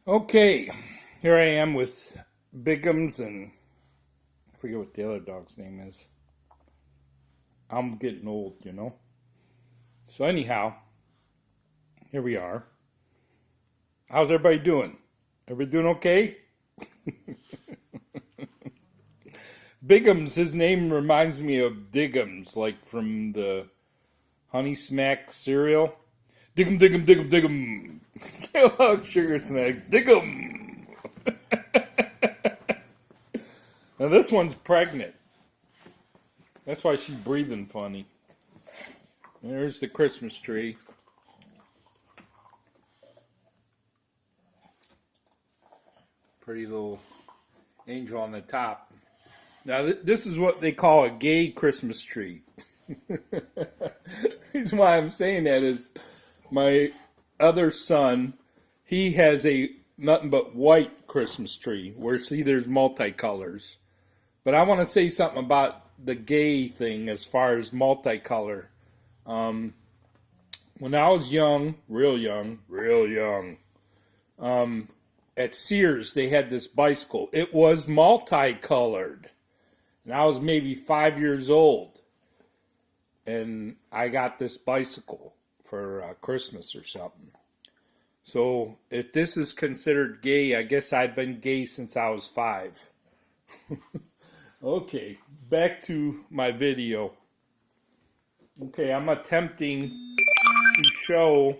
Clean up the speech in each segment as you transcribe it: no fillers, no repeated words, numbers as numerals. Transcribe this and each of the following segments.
Okay, here I am with Bigums and I forget what the other dog's name is. I'm getting old, you know. So anyhow, here we are. How's everybody doing? Everybody doing okay? Bigums, his name reminds me of Diggums, like from the Honey Smack cereal. Diggum, diggum, diggum, diggum. Kellogg Sugar Smacks, diggum. Now this one's pregnant. That's why she's breathing funny. There's the Christmas tree. Pretty little angel on the top. Now this is what they call a gay Christmas tree. The reason why I'm saying that is my other son, he has a nothing but white Christmas tree where see there's multicolors. But I want to say something about the gay thing as far as multicolor. When I was young, real young, at Sears they had this bicycle. It was multicolored. And I was maybe 5 years old. And I got this bicycle for Christmas or something. So if this is considered gay, I guess I've been gay since I was 5. Okay, back to my video. Okay, I'm attempting to show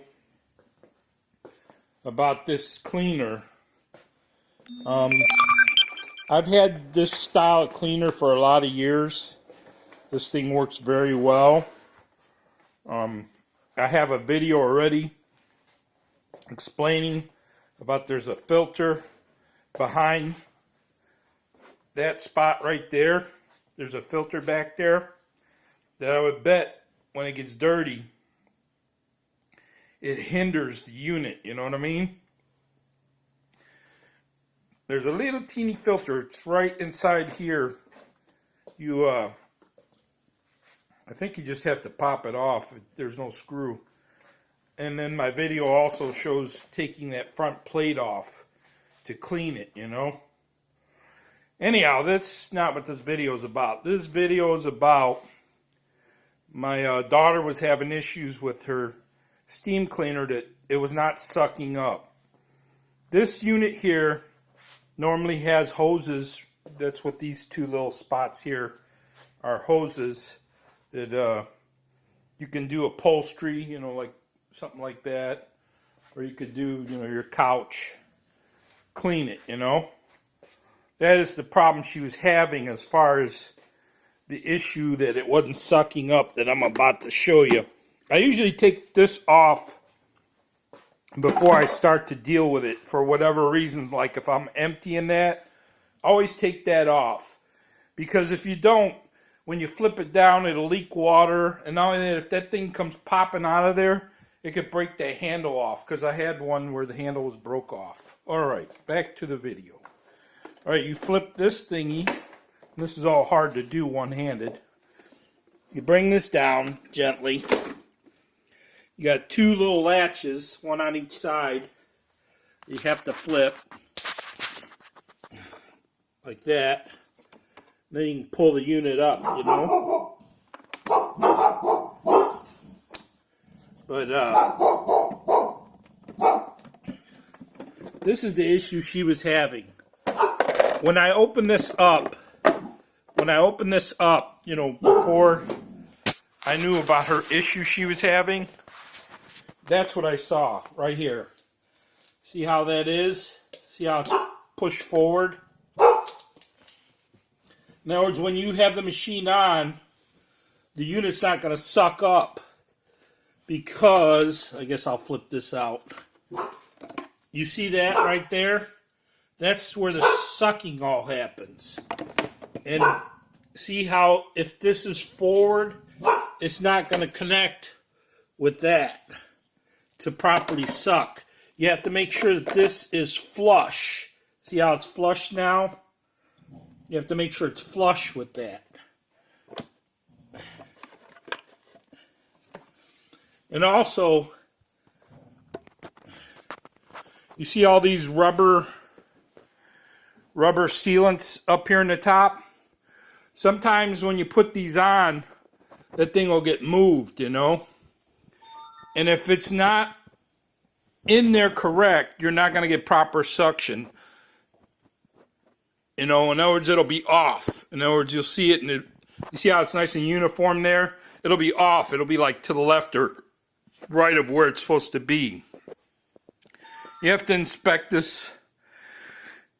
about this cleaner. I've had this style of cleaner for a lot of years. This thing works very well. I have a video already explaining about there's a filter behind that spot right there. There's a filter back there that I would bet when it gets dirty, it hinders the unit, you know what I mean? There's a little teeny filter. It's right inside here. I think you just have to pop it off. There's no screw. And then my video also shows taking that front plate off to clean it, you know. Anyhow, that's not what this video is about. This video is about my daughter was having issues with her steam cleaner that it was not sucking up. This unit here normally has hoses. That's what these two little spots here are, hoses that you can do upholstery, you know, like something like that, or you could do, you know, your couch, clean it, you know. That is the problem she was having as far as the issue that it wasn't sucking up that I'm about to show you. I usually take this off before I start to deal with it for whatever reason. Like if I'm emptying that, always take that off. Because if you don't, when you flip it down, it'll leak water. And not only that, if that thing comes popping out of there, it could break the handle off. Because I had one where the handle was broke off. Alright, back to the video. Alright, you flip this thingy. This is all hard to do one-handed. You bring this down gently. You got two little latches, one on each side. You have to flip like that. Then you can pull the unit up, you know. But this is the issue she was having. When I open this up, you know, before I knew about her issue she was having, that's what I saw right here. See how that is? See how it's pushed forward? In other words, when you have the machine on, the unit's not going to suck up because, I guess I'll flip this out. You see that right there? That's where the sucking all happens. And see how if this is forward, it's not going to connect with that to properly suck. You have to make sure that this is flush. See how it's flush now? You have to make sure it's flush with that. And also, You see all these rubber sealants up here in the top? Sometimes when you put these on, that thing will get moved, you know? And if it's not in there correct, you're not going to get proper suction. You know, in other words, it'll be off. In other words, you'll see it, and you see how it's nice and uniform there? It'll be off. It'll be like to the left or right of where it's supposed to be. You have to inspect this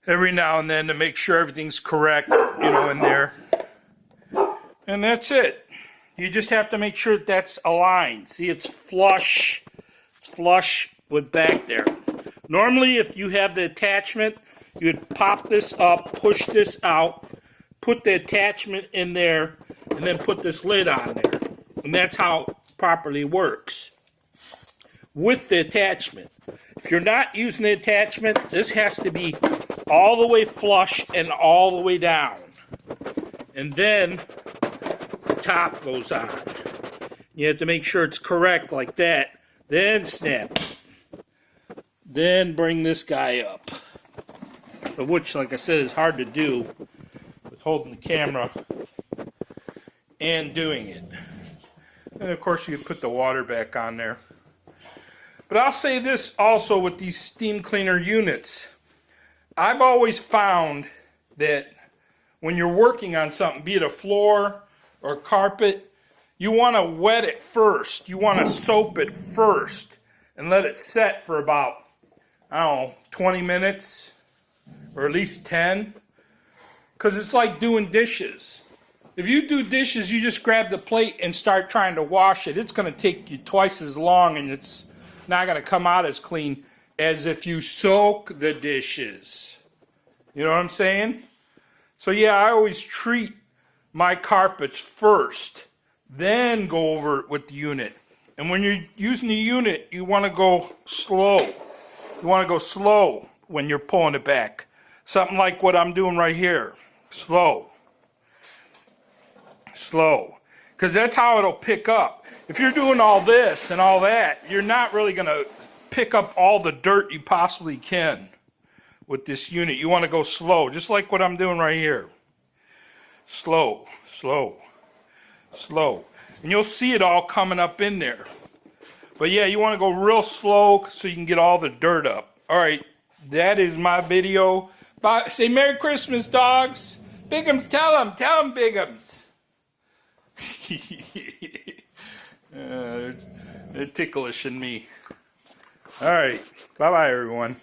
every now and then to make sure everything's correct, you know, in there. And that's it. You just have to make sure that that's aligned. See, it's flush with back there. Normally, if you have the attachment, you'd pop this up, push this out, put the attachment in there, and then put this lid on there. And that's how it properly works with the attachment. If you're not using the attachment, this has to be all the way flush and all the way down. And then the top goes on. You have to make sure it's correct like that. Then snap. Then bring this guy up. Which, like I said, is hard to do with holding the camera and doing it. And of course, you put the water back on there. But I'll say this also with these steam cleaner units. I've always found that when you're working on something, be it a floor or carpet, you want to wet it first. You want to soap it first and let it set for about, I don't know, 20 minutes or at least 10. Because it's like doing dishes. If you do dishes, you just grab the plate and start trying to wash it. It's going to take you twice as long, and it's not going to come out as clean as if you soak the dishes. You know what I'm saying? So yeah, I always treat my carpets first, then go over it with the unit. And when you're using the unit, you want to go slow. You want to go slow when you're pulling it back. Something like what I'm doing right here. Slow. Slow. Because that's how it'll pick up. If you're doing all this and all that, you're not really going to pick up all the dirt you possibly can with this unit. You want to go slow, just like what I'm doing right here. Slow, slow, slow. And you'll see it all coming up in there. But yeah, you want to go real slow so you can get all the dirt up. All right, that is my video. Bye. Say Merry Christmas, dogs. Bigums, tell them, Bigums. They're ticklish in me. All right, bye-bye, everyone.